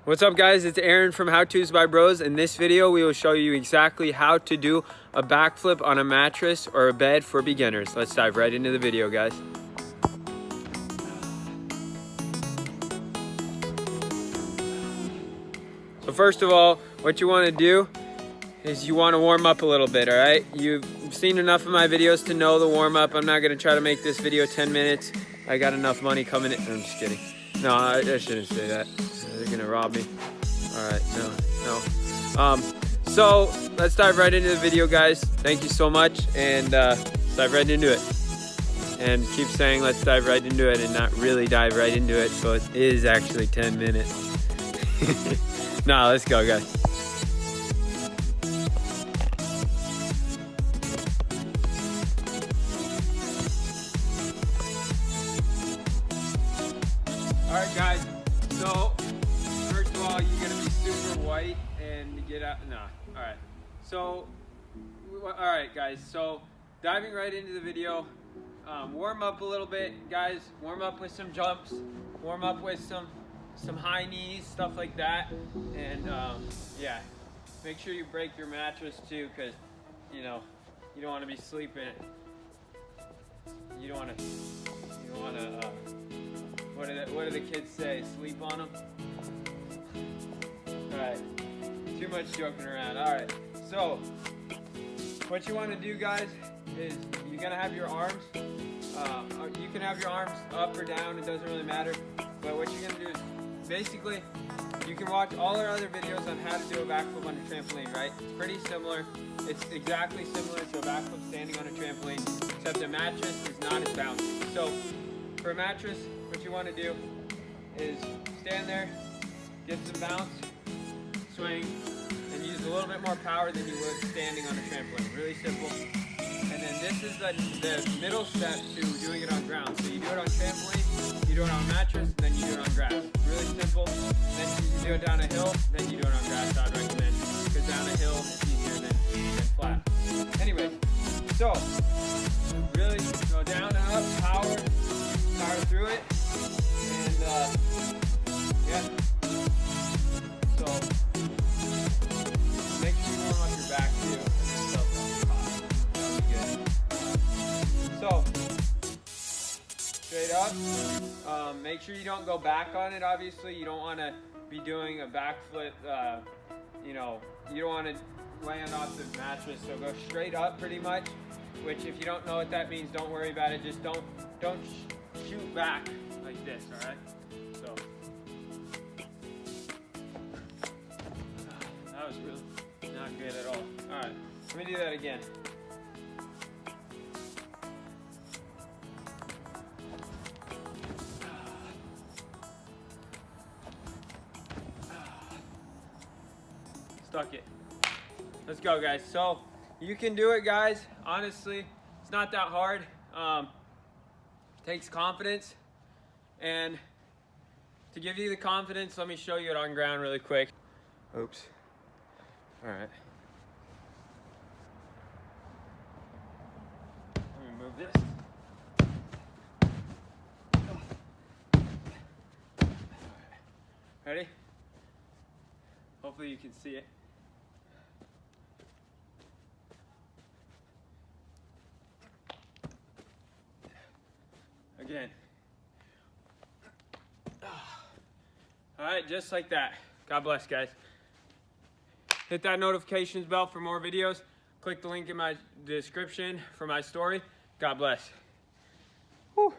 What's up guys, it's Aaron from How To's by Bros. In this video we will show you exactly how to do a backflip on a mattress or a bed for beginners. Let's dive right into the video guys. So first of all, what you want to do is you want to warm up a little bit, all right? You've seen enough of my videos to know the warm up. I'm not going to try to make this video 10 minutes. I got enough money coming in. I'm just kidding. No, I shouldn't say that. They're going to rob me. All right, no. So let's dive right into the video, guys. Thank you so much, and let's dive right into it. And keep saying let's dive right into it and not really dive right into it, so it is actually 10 minutes. Nah, let's go, guys. All right, guys, so first of all, you're gonna be super white and get out. Nah, all right. So, all right, guys, so diving right into the video, warm up a little bit, guys. Warm up with some jumps, warm up with some high knees, stuff like that. And yeah, make sure you break your mattress too, because you know, you don't want to be sleeping. You don't want to what do the kids say? Sleep on them? Alright, too much joking around. Alright, so what you want to do, guys, is you're going to have your arms, you can have your arms up or down, it doesn't really matter, but what you're going to do is basically, you can watch all our other videos on how to do a backflip on a trampoline, right? It's pretty similar. It's exactly similar to a backflip standing on a trampoline, except the mattress is not as bouncy. So for a mattress, what you want to do is stand there, get some bounce, swing, and use a little bit more power than you would standing on a trampoline. Really simple. And then this is the middle step to doing it on ground. So you do it on trampoline, you do it on mattress, then you do it on grass. Really simple. Then you do it down a hill, then you do it on grass, I'd recommend. Because down a hill is easier than flat. Anyway, so really go down and up, power through it, and yeah. So make sure you warm up your back too. That'll be good. So straight up. Make sure you don't go back on it. Obviously, you don't want to be doing a backflip. You know, you don't want to land off the mattress. So go straight up, pretty much. Which, if you don't know what that means, don't worry about it. Just don't shoot back like this, all right? So that was really not good at all. All right, let me do that again. Stuck it. Let's go, guys. So you can do it, guys. Honestly, it's not that hard. Takes confidence, and to give you the confidence, let me show you it on ground really quick. Oops. All right. Let me move this. Ready? Hopefully you can see it. Again. All right, just like that. God bless, guys. Hit that notifications bell for more videos. Click the link in my description for my story. God bless. Whew.